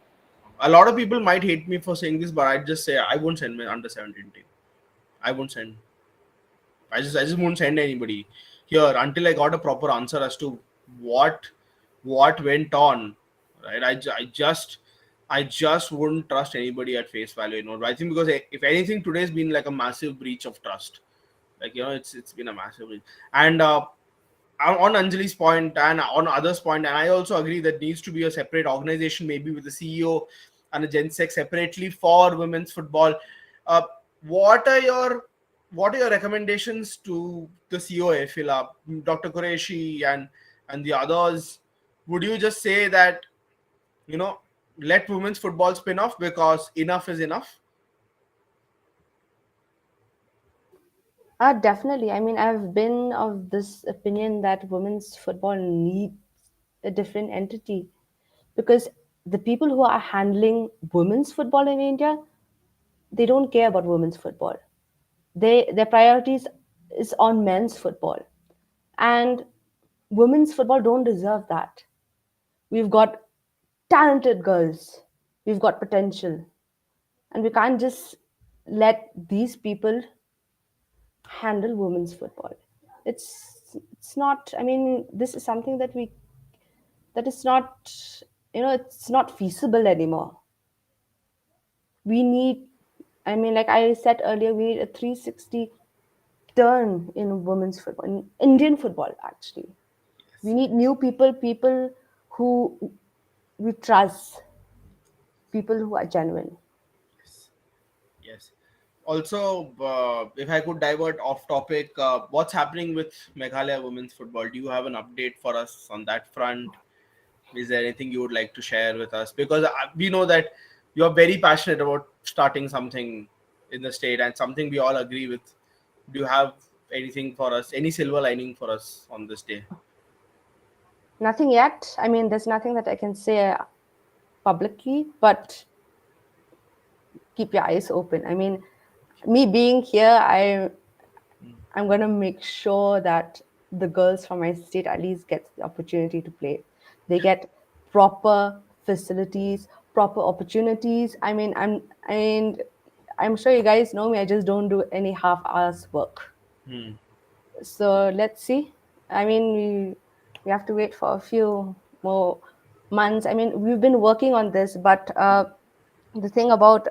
A lot of people might hate me for saying this, but I'd just say I won't send my under 17 team. I won't send. I just won't send anybody here until I got a proper answer as to what what went on. Right? I just wouldn't trust anybody at face value. I think because if anything, today's been like a massive breach of trust. Like it's been a massive breach. And on Anjali's point and on others' point, and I also agree that needs to be a separate organization, maybe with a CEO and a Gen Sec separately for women's football. Uh, what are your recommendations to the CEO, Phila, Dr. Qureshi, and the others? Would you just say that, you know, let women's football spin off because enough is enough? Definitely. I mean, I've been of this opinion that women's football needs a different entity, because the people who are handling women's football in India, they don't care about women's football. Their priorities is on men's football, and women's football don't deserve that. We've got talented girls, we've got potential, and we can't just let these people handle women's football. It's not. I mean, this is something that is not. It's not feasible anymore. We need. I mean, like I said earlier, we need a 360 turn in women's football, in Indian football. Actually, we Yes, need new people, people who we trust, people who are genuine. yes, yes. Also, if I could divert off topic, what's happening with Meghalaya women's football? Do you have an update for us on that front? Is there anything you would like to share with us? Because we know that you're very passionate about starting something in the state and something we all agree with. Do you have anything for us? Any silver lining for us on this day? Nothing yet. I mean, there's nothing that I can say publicly, but keep your eyes open. I mean, me being here, I'm gonna make sure that the girls from my state at least get the opportunity to play. They get proper facilities, proper opportunities. I'm sure you guys know me. I just don't do any half-hours work. Hmm. So let's see. I mean, we have to wait for a few more months. I mean, we've been working on this, but the thing about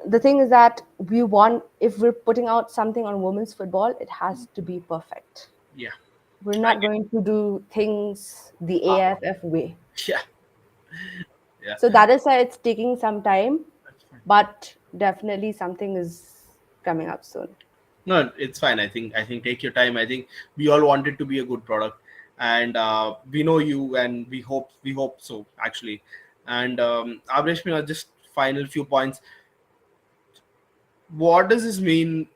the thing is that we want, if we're putting out something on women's football, it has to be perfect. Yeah, We're I not get. going to do things the Ah, AIFF way. yeah, yeah. So that is why it's taking some time, That's fine. but definitely something is coming up soon. No, it's fine. I think take your time. I think we all want it to be a good product, and we know you, and we hope so actually. And Abreshmina, just final few points. What does this mean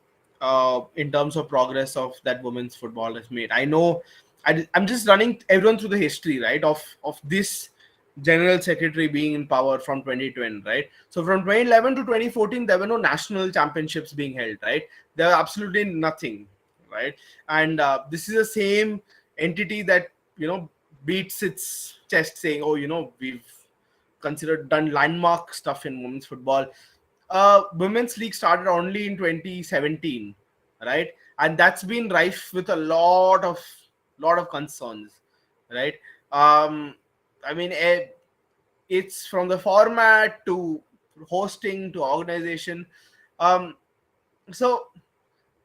in terms of progress of that women's football has made? I know I'm just running everyone through the history, right, of this general secretary being in power from 2020, right? So from 2011 to 2014, there were no national championships being held, right? There were absolutely nothing, right? And this is the same entity that, beats its chest saying, oh, we've considered done landmark stuff in women's football. Women's league started only in 2017, right? And that's been rife with a lot of concerns, right? um I mean, it's from the format to hosting to organization. Um so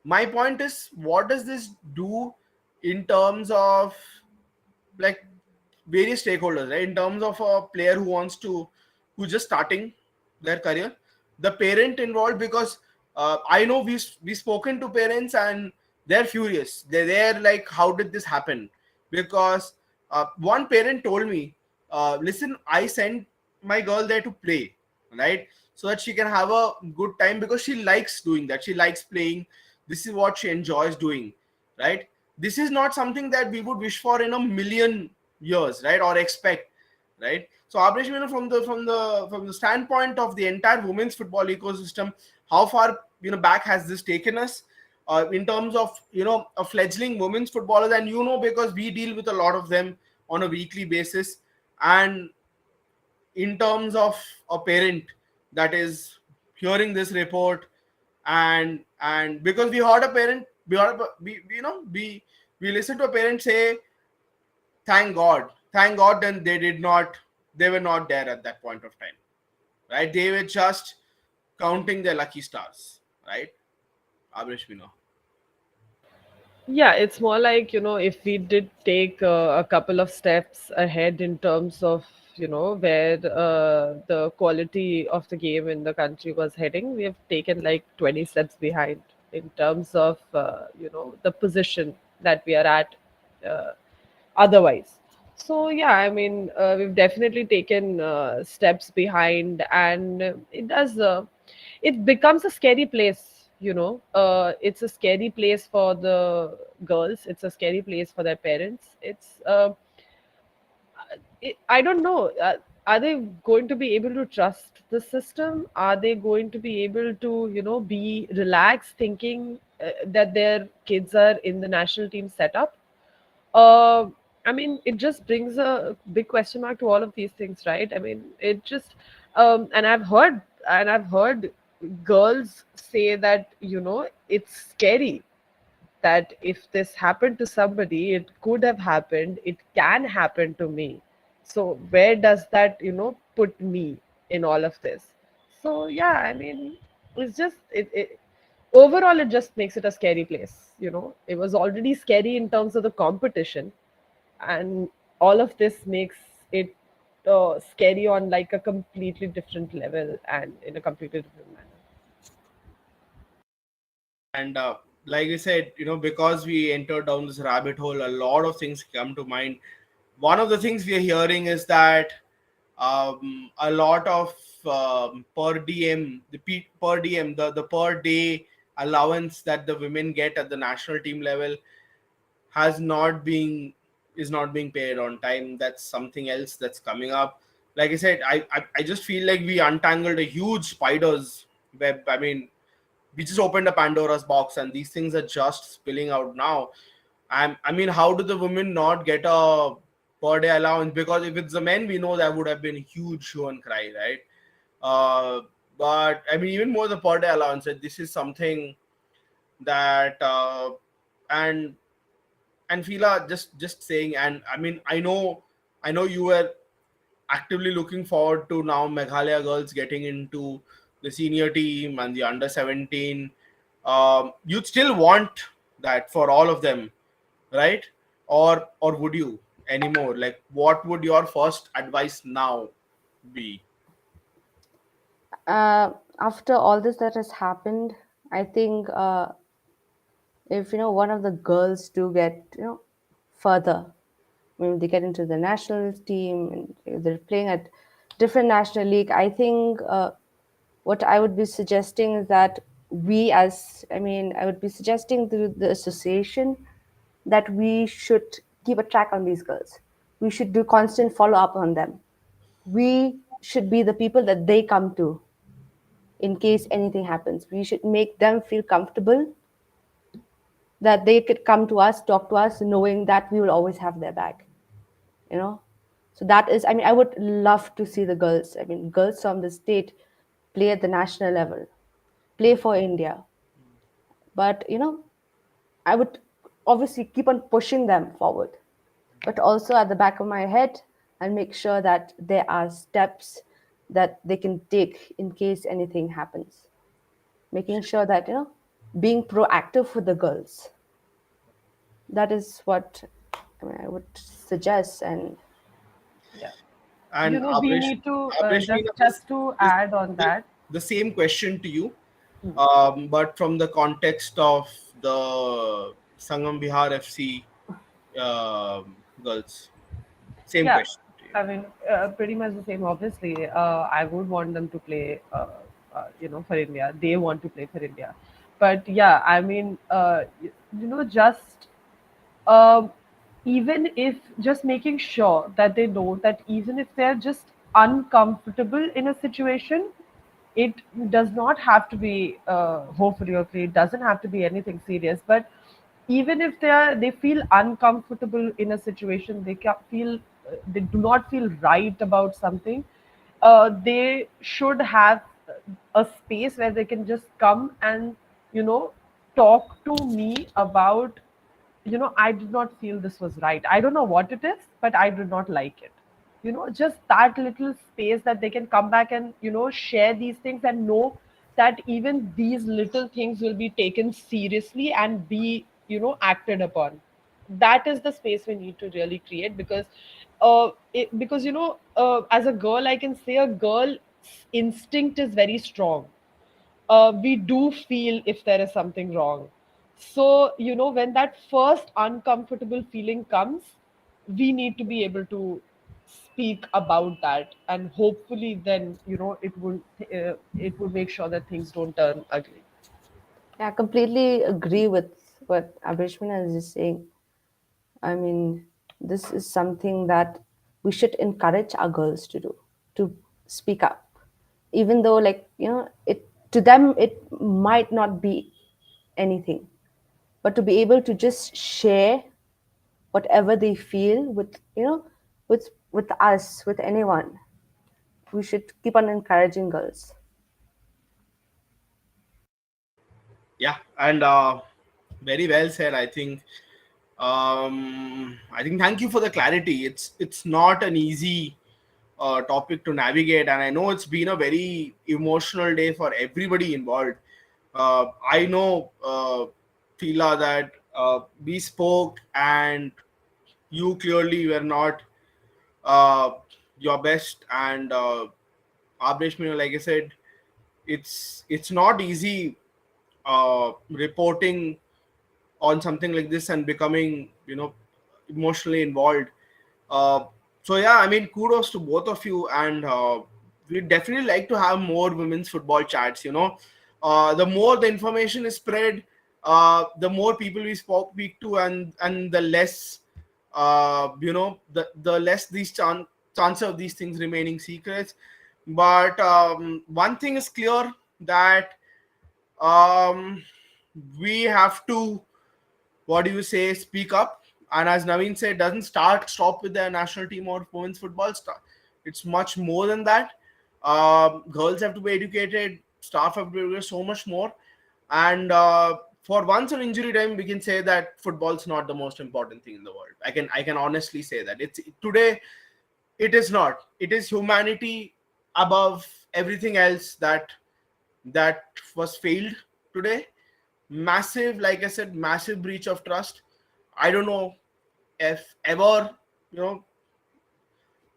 my point is, what does this do in terms of, like, various stakeholders, right? In terms of a player who's just starting their career, the parent involved, because I know we've spoken to parents and they're furious. They're like, how did this happen? Because one parent told me, listen, I sent my girl there to play, right, so that she can have a good time, because she likes doing that, she likes playing, this is what she enjoys doing, right? This is not something that we would wish for in a million years, right, or expect, right? So Abresh, from the standpoint of the entire women's football ecosystem, how far, back has this taken us, in terms of, a fledgling women's footballers? And because we deal with a lot of them on a weekly basis, and in terms of a parent that is hearing this report, and because we heard a parent, we listened to a parent say, thank god, then they were not there at that point of time, right? They were just counting their lucky stars, right? Abrish, we know. Yeah, it's more like, if we did take a couple of steps ahead in terms of, where the quality of the game in the country was heading, we have taken like 20 steps behind in terms of, the position that we are at uh, otherwise. So, yeah, I mean, we've definitely taken steps behind, and it becomes a scary place, it's a scary place for the girls, it's a scary place for their parents. I don't know. Are they going to be able to trust the system? Are they going to be able to, be relaxed, thinking that their kids are in the national team setup? Uh, I mean, it just brings a big question mark to all of these things, right? I mean, it just, and I've heard girls say that, it's scary, that if this happened to somebody, it could have happened, it can happen to me. So where does that, put me in all of this? So yeah, I mean, it's just overall it just makes it a scary place. It was already scary in terms of the competition, and all of this makes it scary on like a completely different level and in a completely different manner. And like I said, because we entered down this rabbit hole, a lot of things come to mind. One of the things we are hearing is that a lot of per diem, per diem, the per day allowance that the women get at the national team level has not being is not being paid on time. That's something else that's coming up. Like I said, I just feel like we untangled a huge spider's web. I mean, we just opened a Pandora's box, and these things are just spilling out now. I mean, how do the women not get a per day allowance? Because if it's the men, we know that would have been a huge shoe and cry, right? Uh, but I mean, even more the per day allowance. This is something that and Fila, just saying, and I mean, I know you were actively looking forward to now Meghalaya girls getting into the senior team and the under 17. You'd still want that for all of them, right? Or would you anymore? Like, what would your first advice now be? After all this that has happened, I think if one of the girls do get further, I mean, they get into the national team and they're playing at different national league. I think what I would be suggesting is that I would be suggesting to the association that we should keep a track on these girls. We should do constant follow up on them. We should be the people that they come to in case anything happens. We should make them feel comfortable that they could come to us, talk to us, knowing that we will always have their back. You know, so that is. I mean, I would love to see the girls. I mean, girls from the state play at the national level, play for India. But I would obviously keep on pushing them forward, but also at the back of my head and make sure that there are steps that they can take in case anything happens. Making sure that being proactive for the girls. That is what I would suggest. And Yeah. And We need to just Abreshmina, just to add on the, that. the same question to you, but from the context of the Sangam Bihar FC girls. Same Yeah, question to you. I mean, pretty much the same. Obviously, I would want them to play, for India. They want to play for India, but yeah, I mean, just um, even if just making sure that they know that even if they're just uncomfortable in a situation, it does not have to be hopefully okay, it doesn't have to be anything serious, but even if they feel uncomfortable in a situation, they can feel they do not feel right about something, they should have a space where they can just come and you know talk to me about, I did not feel this was right. I don't know what it is, but I did not like it. Just that little space that they can come back and, share these things and know that even these little things will be taken seriously and be acted upon. That is the space we need to really create, because because as a girl, I can say a girl instinct is very strong. We do feel if there is something wrong. So, when that first uncomfortable feeling comes, we need to be able to speak about that, and hopefully then, it will make sure that things don't turn ugly. I completely agree with what Abreshmina is just saying. I mean, this is something that we should encourage our girls to do, to speak up. Even though, like, it to them it might not be anything, but to be able to just share whatever they feel with, with us, with anyone. We should keep on encouraging girls. Yeah, and very well said. I think thank you for the clarity. It's not an easy topic to navigate, and I know it's been a very emotional day for everybody involved. I know, Fila, that we spoke, and you clearly were not uh, your best, and Abreshmina, like I said, it's not easy reporting on something like this and becoming, emotionally involved. uh, so yeah, I mean, kudos to both of you, and we definitely like to have more women's football chats. The more the information is spread, the more people we speak to, and the less, the less these chance of these things remaining secrets. But one thing is clear, that um, we have to, what do you say, speak up. And as Naveen said, doesn't stop with the national team or women's football. It's much more than that. Girls have to be educated, staff have to be educated, so much more. And for once in injury time, we can say that football's not the most important thing in the world. I can honestly say that it's today. It is not. It is humanity above everything else that was failed today. Massive, like I said, massive breach of trust. I don't know if ever, you know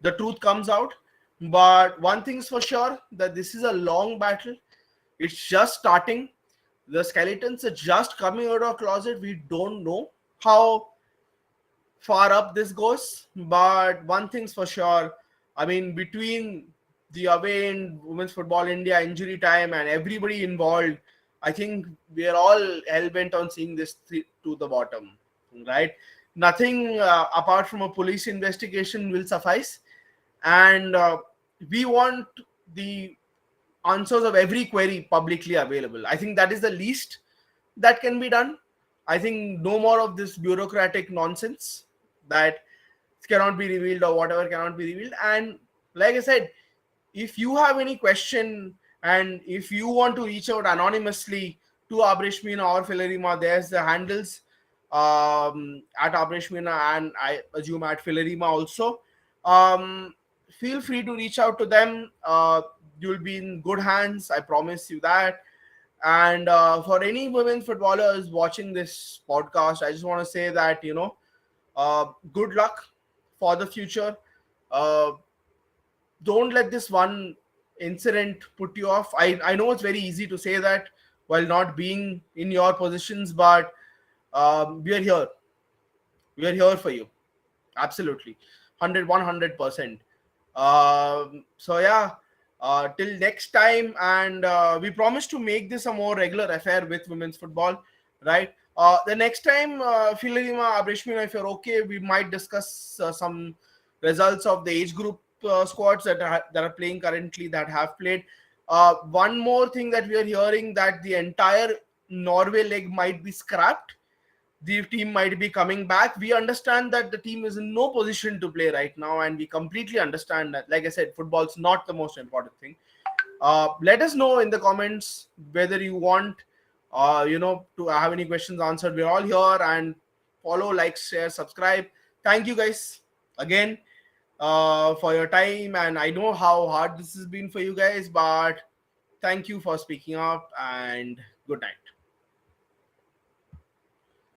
the truth comes out, but one thing's for sure, that this is a long battle. It's just starting. The skeletons are just coming out of closet. We don't know how far up this goes, but one thing's for sure. I mean, between the away in women's football India, injury time, and everybody involved, I think we are all hell bent on seeing this to the bottom, right? Nothing apart from a police investigation will suffice, and we want the answers of every query publicly available. I think that is the least that can be done. I think no more of this bureaucratic nonsense that cannot be revealed or whatever cannot be revealed. And like I said, if you have any question, and if you want to reach out anonymously to Abreshmina or Philarima, there's the handles, at Abreshmina, and I assume at Philarima also. Um, Feel free to reach out to them. You'll be in good hands. I promise you that. And for any women footballers watching this podcast, I just want to say that, good luck for the future. Uh, don't let this one incident put you off. I know it's very easy to say that while not being in your positions, but we are here. We are here for you. Absolutely. 100% so yeah, till next time, and we promise to make this a more regular affair with women's football, right? The next time, Philarima, Abreshmina, if you're okay, we might discuss some results of the age group squads that are playing currently, that have played. One more thing that we are hearing, that the entire Norway leg might be scrapped. The team might be coming back. We understand that the team is in no position to play right now, and we completely understand that. Like I said, football's not the most important thing. Let us know in the comments whether you want, to have any questions answered. We're all here, and follow, like, share, subscribe. Thank you guys again for your time, and I know how hard this has been for you guys, but thank you for speaking up, and good night.